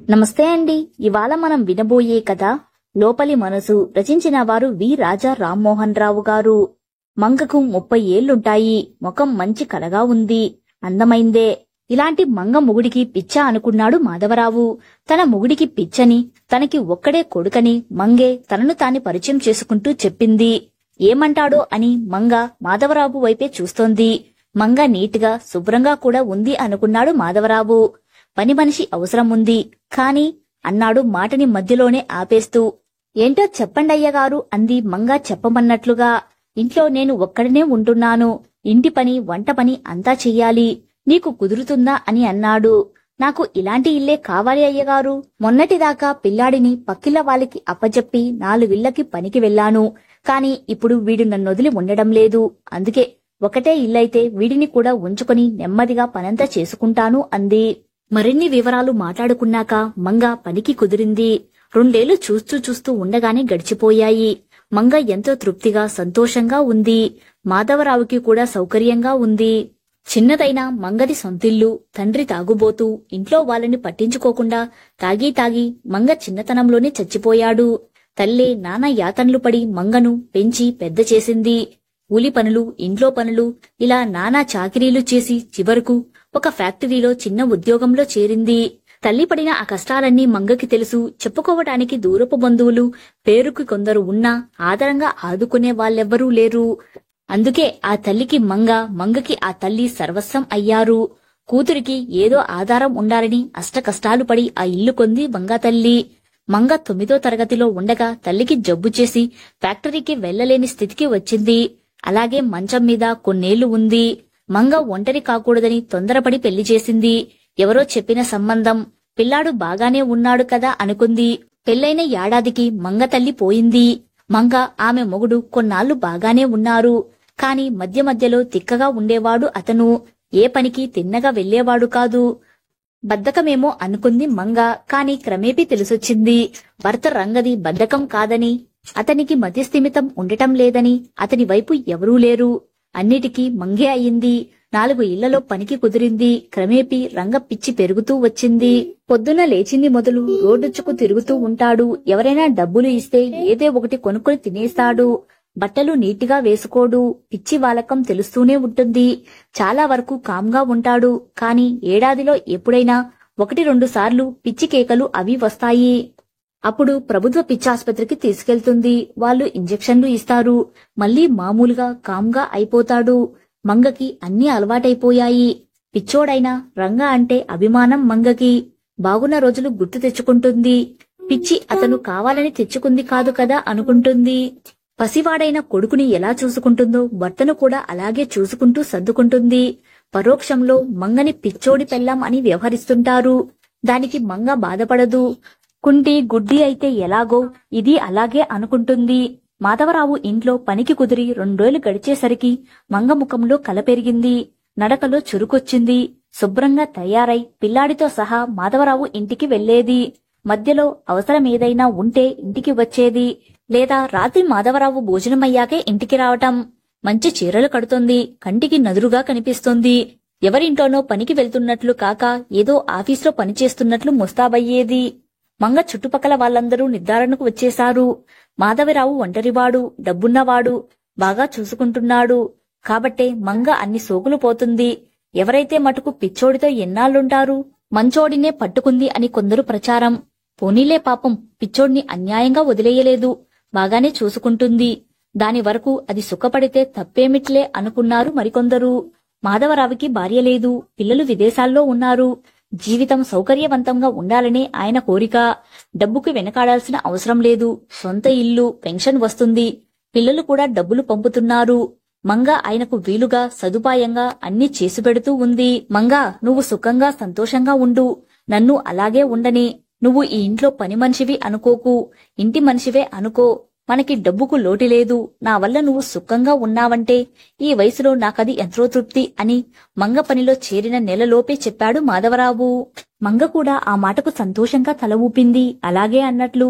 నమస్తే అండి. ఇవాళ మనం వినబోయే కథ లోపలి మనసు. రచించిన వారు వి రాజా రామ్మోహన్ రావు గారు. మంగకు 30 ఏళ్లుంటాయి. ముఖం మంచి కళగా ఉంది. అందమైందే. ఇలాంటి మంగ మొగుడికి పిచ్చా అనుకున్నాడు మాధవరావు. తన మొగుడికి పిచ్చని, తనకి ఒక్కడే కొడుకని మంగే తనను తాను పరిచయం చేసుకుంటూ చెప్పింది. ఏమంటాడో అని మంగ మాధవరావు వైపే చూస్తోంది. మంగ నీట్గా శుభ్రంగా కూడా ఉంది అనుకున్నాడు మాధవరావు. పని మనిషి అవసరం ఉంది కాని అన్నాడు మాటని మధ్యలోనే ఆపేస్తూ. ఏంటో చెప్పండయ్యగారు అంది మంగ చెప్పమన్నట్లుగా. ఇంట్లో నేను ఒక్కడనే ఉంటున్నాను. ఇంటి పని వంట పని అంతా చెయ్యాలి. నీకు కుదురుతుందా అని అన్నాడు. నాకు ఇలాంటి ఇల్లే కావాలి అయ్యగారు. మొన్నటిదాకా పిల్లాడిని పక్కిళ్ళ వాళ్ళకి అప్పజెప్పి 4 ఇళ్లకి పనికి వెళ్లాను. కాని ఇప్పుడు వీడు నన్నొదిలి ఉండడం లేదు. అందుకే ఒకటే ఇల్లైతే వీడిని కూడా ఉంచుకొని నెమ్మదిగా పనంతా చేసుకుంటాను అంది. మరిన్ని వివరాలు మాట్లాడుకున్నాక మంగ పనికి కుదిరింది. 2 ఏళ్లు చూస్తూ ఉండగానే గడిచిపోయాయి. మంగ ఎంతో తృప్తిగా సంతోషంగా ఉంది. మాధవరావుకి కూడా సౌకర్యంగా ఉంది. చిన్నదైన మంగది సొంతిల్లు. తండ్రి తాగుబోతూ ఇంట్లో వాళ్ళని పట్టించుకోకుండా తాగి మంగ చిన్నతనంలోనే చచ్చిపోయాడు. తల్లే నానా యాతన్లు పడి మంగను పెంచి పెద్ద చేసింది. కూలి పనులు, ఇంట్లో పనులు, ఇలా నానా చాకిరీలు చేసి చివరకు ఒక ఫ్యాక్టరీలో చిన్న ఉద్యోగంలో చేరింది. తల్లి పడిన ఆ కష్టాలన్నీ మంగకి తెలుసు. చెప్పుకోవటానికి దూరపు బంధువులు, పేరుకి కొందరు ఉన్నా ఆదరంగా ఆదుకునే వాళ్ళెవ్వరూ లేరు. అందుకే ఆ తల్లికి మంగకి ఆ తల్లి సర్వస్వం అయ్యారు. కూతురికి ఏదో ఆధారం ఉండాలని అష్టకష్టాలు పడి ఆ ఇల్లు కొంది మంగ తల్లి. మంగ 9వ తరగతిలో ఉండగా తల్లికి జబ్బు చేసి ఫ్యాక్టరీకి వెళ్లలేని స్థితికి వచ్చింది. అలాగే మంచం మీద కొన్నేళ్లు ఉంది. మంగ ఒంటరి కాకూడదని తొందరపడి పెళ్లి చేసింది. ఎవరో చెప్పిన సంబంధం. పిల్లాడు బాగానే ఉన్నాడు కదా అనుకుంది. పెళ్లైన ఏడాదికి మంగ తల్లి పోయింది. మంగ ఆమె మొగుడు కొన్నాళ్లు బాగానే ఉన్నారు. కాని మధ్య మధ్యలో తిక్కగా ఉండేవాడు అతను. ఏ పనికి తిన్నగా వెళ్లేవాడు కాదు. బద్ధకమేమో అనుకుంది మంగ. కాని క్రమేపీ తెలిసొచ్చింది భర్త రంగది బద్ధకం కాదని, అతనికి మతిస్థిమితం ఉండటం లేదని. అతని వైపు ఎవరూ లేరు. అన్నిటికీ మంగే అయింది. 4 ఇళ్లలో పనికి కుదిరింది. క్రమేపీ రంగ పిచ్చి పెరుగుతూ వచ్చింది. పొద్దున లేచింది మొదలు రోడ్డుచ్చుకు తిరుగుతూ ఉంటాడు. ఎవరైనా డబ్బులు ఇస్తే ఏదే ఒకటి కొనుక్కొని తినేస్తాడు. బట్టలు నీటిగా వేసుకోడు. పిచ్చి వాలకం తెలుస్తూనే ఉంటుంది. చాలా వరకు కామ్గా ఉంటాడు. కాని ఏడాదిలో ఎప్పుడైనా 1-2 సార్లు పిచ్చి కేకలు అవి వస్తాయి. అప్పుడు ప్రభుత్వ పిచ్చాస్పత్రికి తీసుకెళ్తుంది. వాళ్ళు ఇంజెక్షన్లు ఇస్తారు. మళ్లీ మామూలుగా కామ్గా అయిపోతాడు. మంగకి అన్నీ అలవాటైపోయాయి. పిచ్చోడైనా రంగ అంటే అభిమానం మంగకి. బాగున్న రోజులు గుర్తు తెచ్చుకుంటుంది. పిచ్చి అతను కావాలని తెచ్చుకుంది కాదు కదా అనుకుంటుంది. పసివాడైన కొడుకుని ఎలా చూసుకుంటుందో భర్తను కూడా అలాగే చూసుకుంటూ సర్దుకుంటుంది. పరోక్షంలో మంగని పిచ్చోడి పెళ్ళాం అని వ్యవహరిస్తుంటారు. దానికి మంగ బాధపడదు. కుంటి గుడ్డి అయితే ఎలాగో ఇది అలాగే అనుకుంటుంది. మాధవరావు ఇంట్లో పనికి కుదిరి 2 రోజులు గడిచేసరికి మంగ ముఖంలో కల పెరిగింది. నడకలో చురుకొచ్చింది. శుభ్రంగా తయారై పిల్లాడితో సహా మాధవరావు ఇంటికి వెళ్లేది. మధ్యలో అవసరమేదైనా ఉంటే ఇంటికి వచ్చేది. లేదా రాత్రి మాధవరావు భోజనమయ్యాకే ఇంటికి రావటం. మంచి చీరలు కడుతోంది. కంటికి నదురుగా కనిపిస్తోంది. ఎవరింట్లోనో పనికి వెళ్తున్నట్లు కాక ఏదో ఆఫీసులో పనిచేస్తున్నట్లు ముస్తాబయ్యేది. మంగ చుట్టుపక్కల వాళ్ళందరూ నిర్ధారణకు వచ్చేశారు. మాధవరావు ఒంటరివాడు, డబ్బున్నవాడు, బాగా చూసుకుంటున్నాడు. కాబట్టే మంగ అన్ని సోకులు పోతుంది. ఎవరైతే మటుకు పిచ్చోడితో ఎన్నాళ్లుంటారు, మంచోడినే పట్టుకుంది అని కొందరు ప్రచారం. పోనీలే పాపం, పిచ్చోడిని అన్యాయంగా వదిలేయలేదు. బాగానే చూసుకుంటుంది. దాని వరకు అది సుఖపడితే తప్పేమిట్లే అనుకున్నారు మరికొందరు. మాధవరావుకి భార్య లేదు. పిల్లలు విదేశాల్లో ఉన్నారు. జీవితం సౌకర్యవంతంగా ఉండాలనే ఆయన కోరిక. డబ్బుకు వెనకాడాల్సిన అవసరం లేదు. సొంత ఇల్లు, పెన్షన్ వస్తుంది. పిల్లలు కూడా డబ్బులు పంపుతున్నారు. మంగ ఆయనకు వీలుగా సదుపాయంగా అన్నీ చేసిపెడుతూ ఉంది. మంగా, నువ్వు సుఖంగా సంతోషంగా ఉండు. నన్ను అలాగే ఉండని. నువ్వు ఈ ఇంట్లో పని మనిషివి అనుకోకు. ఇంటి మనిషివే అనుకో. మనకి డబ్బుకు లోటు లేదు. నా వల్ల నువ్వు సుఖంగా ఉన్నావంటే ఈ వయసులో నాకది ఎంతో తృప్తి అని మంగ పనిలో చేరిన నెలలోపే చెప్పాడు మాధవరావు. మంగ కూడా ఆ మాటకు సంతోషంగా తల ఊపింది. అలాగే అన్నట్లు.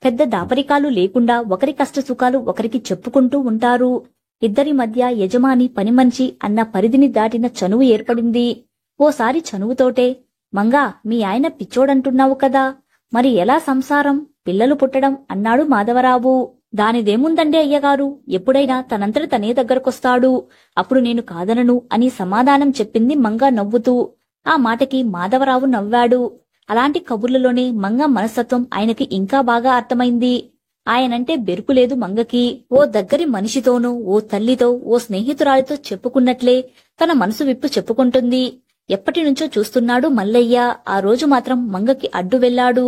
పెద్ద దాపరికాలు లేకుండా ఒకరి కష్టసుఖాలు ఒకరికి చెప్పుకుంటూ ఉంటారు. ఇద్దరి మధ్య యజమాని పనిమనిషి అన్న పరిధిని దాటిన చనువు ఏర్పడింది. ఓసారి చనువుతోటే మంగా, మీ ఆయన పిచ్చోడంటున్నావు కదా, మరి ఎలా సంసారం, పిల్లలు పుట్టడం అన్నాడు మాధవరావు. దానిదేముందండి అయ్యగారు, ఎప్పుడైనా తనంతట తనే దగ్గరకొస్తాడు, అప్పుడు నేను కాదనను అని సమాధానం చెప్పింది మంగా నవ్వుతూ. ఆ మాటకి మాధవరావు నవ్వాడు. అలాంటి కబుర్లలోనే మంగ మనస్తత్వం ఆయనకి ఇంకా బాగా అర్థమైంది. ఆయనంటే బెరుకులేదు మంగకి. ఓ దగ్గరి మనిషితోనూ, ఓ తల్లితో, ఓ స్నేహితురాలితో చెప్పుకున్నట్లే తన మనసు విప్పు చెప్పుకుంటుంది. ఎప్పటినుంచో చూస్తున్నాడు మల్లయ్య. ఆ రోజు మాత్రం మంగకి అడ్డు వెళ్లాడు.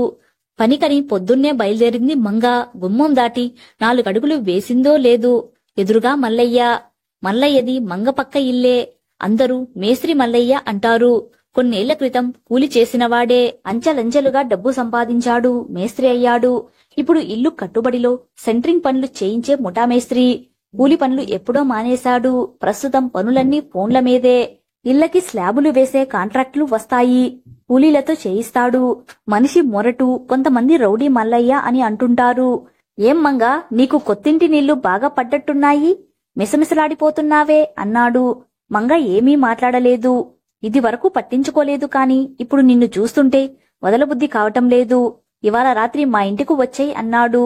పనికని పొద్దున్నే బయలుదేరింది మంగ. గుమ్మం దాటి 4 అడుగులు వేసిందో లేదు, ఎదురుగా మల్లయ్య. మల్లయ్యది మంగ పక్క ఇల్లే. అందరూ మేస్త్రి మల్లయ్య అంటారు. కొన్నేళ్ల క్రితం కూలి చేసినవాడే. అంచెలంచెలుగా డబ్బు సంపాదించాడు, మేస్త్రి అయ్యాడు. ఇప్పుడు ఇల్లు కట్టుబడిలో సెంట్రింగ్ పనులు చేయించే ముఠామేస్త్రి. కూలి పనులు ఎప్పుడో మానేశాడు. ప్రస్తుతం పనులన్నీ ఫోన్ల మీదే. ఇళ్లకి స్లాబులు వేసే కాంట్రాక్టులు వస్తాయి, కూలీలతో చేయిస్తాడు. మనిషి మొరటు, కొంతమంది రౌడీ మల్లయ్య అని అంటుంటారు. ఏం మంగా, నీకు కొత్తింటి నీళ్లు బాగా పడ్డట్టున్నాయి, మిసమిసలాడిపోతున్నావే అన్నాడు. మంగ ఏమీ మాట్లాడలేదు. ఇది వరకు పట్టించుకోలేదు, కాని ఇప్పుడు నిన్ను చూస్తుంటే వదలబుద్ధి కావటం లేదు. ఇవాళ రాత్రి మా ఇంటికి వచ్చేయ్ అన్నాడు.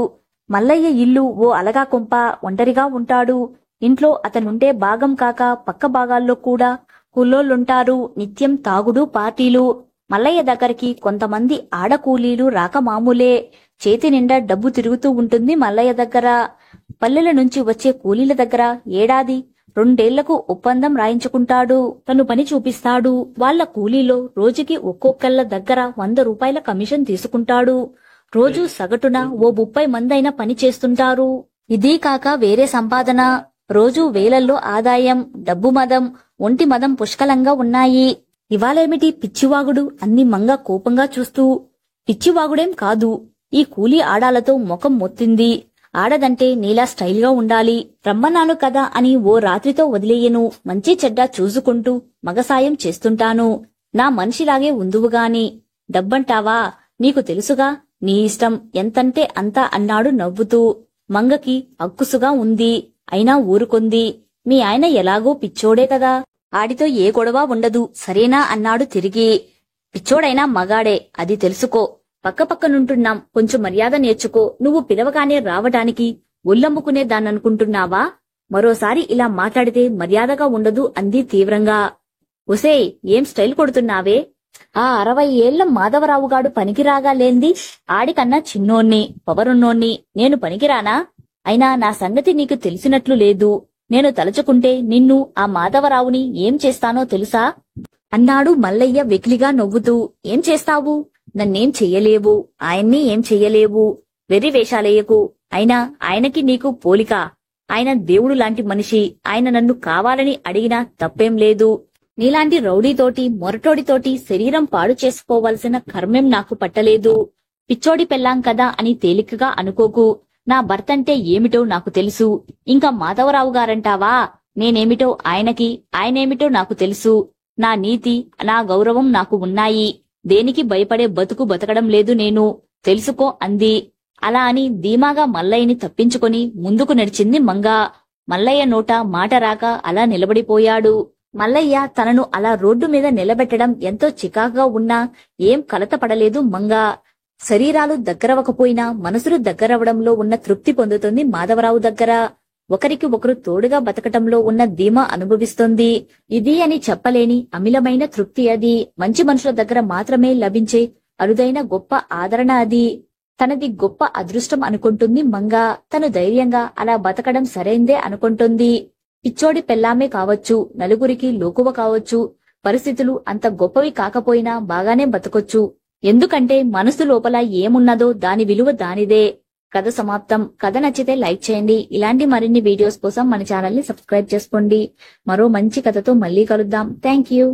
మల్లయ్య ఇల్లు ఓ అలగా కొంప, ఒంటరిగా ఉంటాడు. ఇంట్లో అతనుంటే భాగం కాక పక్క భాగాల్లో కూడా కూలోళ్ళుంటారు. నిత్యం తాగుడు, పార్టీలు. మల్లయ్య దగ్గరికి కొంతమంది ఆడకూలీలు రాక మామూలే. చేతి నిండా డబ్బు తిరుగుతూ ఉంటుంది మల్లయ్య దగ్గర. పల్లెల నుంచి వచ్చే కూలీల దగ్గర ఏడాది 2 ఏళ్లకు ఒప్పందం రాయించుకుంటాడు. తను పని చూపిస్తాడు. వాళ్ల కూలీలో రోజుకి ఒక్కొక్కళ్ళ దగ్గర 100 రూపాయల కమిషన్ తీసుకుంటాడు. రోజు సగటున ఓ 30 మందైనా పని చేస్తుంటారు. ఇదీ కాక వేరే సంపాదన. రోజు వేలల్లో ఆదాయం. డబ్బు మదం, ఒంటి మదం పుష్కలంగా ఉన్నాయి. ఇవాళేమిటి పిచ్చివాగుడు అంది మంగ కోపంగా చూస్తూ. పిచ్చివాగుడేం కాదు, ఈ కూలీ ఆడాలతో ముఖం మొత్తింది. ఆడదంటే నీలా స్టైల్గా ఉండాలి, రమ్మన్నాను కదా అని ఓ రాత్రితో వదిలేయను. మంచి చెడ్డ చూసుకుంటూ మగసాయం చేస్తుంటాను. నా మనిషిలాగే ఉందువుగాని. డబ్బంటావా, నీకు తెలుసుగా, నీ ఇష్టం, ఎంతంటే అంత అన్నాడు నవ్వుతూ. మంగకి అక్కుసుగా ఉంది. అయినా ఊరుకొంది. మీ ఆయన ఎలాగో పిచ్చోడే కదా, ఆడితో ఏ గొడవ ఉండదు సరేనా అన్నాడు తిరిగి. పిచ్చోడైనా మగాడే, అది తెలుసుకో. పక్కపక్కనుంటున్నాం, కొంచెం మర్యాద నేర్చుకో. నువ్వు పిలవగానే రావటానికి ఒళ్ళమ్ముకునే దాన్ననుకుంటున్నావా? మరోసారి ఇలా మాట్లాడితే మర్యాదగా ఉండదు అంది తీవ్రంగా. ఒసేయ్, ఏం స్టైల్ కొడుతున్నావే? ఆ 60 ఏళ్ల మాధవరావుగాడు పనికిరాగా లేంది. ఆడికన్నా చిన్నోణ్ణి, పవరున్నోణ్ణి. నేను పనికిరానా? అయినా నా సంగతి నీకు తెలిసినట్లు లేదు. నేను తలుచుకుంటే నిన్ను, ఆ మాధవరావుని ఏం చేస్తానో తెలుసా అన్నాడు మల్లయ్య వెకిలిగా నవ్వుతూ. ఏం చేస్తావు? నన్నేం చెయ్యలేవు, ఆయన్ని ఏం చెయ్యలేవు. వెర్రి వేషాలేయకు. అయినా ఆయనకి నీకు పోలిక. ఆయన దేవుడు లాంటి మనిషి. ఆయన నన్ను కావాలని అడిగినా తప్పేం లేదు. నీలాంటి రౌడీతోటి, మొరటోడితోటి శరీరం పాడు చేసుకోవాల్సిన కర్మేం నాకు పట్టలేదు. పిచ్చోడి పెళ్ళాం కదా అని తేలికగా అనుకోకు. నా భర్తంటే ఏమిటో నాకు తెలుసు. ఇంకా మాధవరావు గారంటావా? నేనేమిటో ఆయనకి, ఆయనేమిటో నాకు తెలుసు. నా నీతి, నా గౌరవం నాకు ఉన్నాయి. దేనికి భయపడే బతుకు బతకడం లేదు నేను, తెలుసుకో అంది. అలా అని ధీమాగా మల్లయ్యని తప్పించుకొని ముందుకు నడిచింది మంగ. మల్లయ్య నోట మాట రాక అలా నిలబడిపోయాడు. మల్లయ్య తనను అలా రోడ్డు మీద నిలబెట్టడం ఎంతో చికాకుగా ఉన్నా ఏం కలత పడలేదు మంగ. శరీరాలు దగ్గరవకపోయినా మనసులు దగ్గరవడంలో ఉన్న తృప్తి పొందుతుంది మాధవరావు దగ్గర. ఒకరికి ఒకరు తోడుగా బతకటంలో ఉన్న ధీమా అనుభవిస్తోంది. ఇది అని చెప్పలేని అమిలమైన తృప్తి అది. మంచి మనుషుల దగ్గర మాత్రమే లభించే అరుదైన గొప్ప ఆదరణ అది. తనది గొప్ప అదృష్టం అనుకుంటుంది మంగ. తను ధైర్యంగా అలా బతకడం సరైందే అనుకుంటుంది. పిచ్చోడి పెళ్ళామే కావచ్చు, నలుగురికి లోకువ కావచ్చు, పరిస్థితులు అంత గొప్పవి కాకపోయినా బాగానే బతకొచ్చు. ఎందుకంటే మనసు లోపల ఏమున్నదో దాని విలువ దానిదే. కథ సమాప్తం. కథ నచ్చితే లైక్ చేయండి. ఇలాంటి మరిన్ని వీడియోస్ కోసం మన ఛానల్ ని సబ్స్క్రైబ్ చేసుకోండి. మరో మంచి కథతో మళ్ళీ కలుద్దాం. Thank you.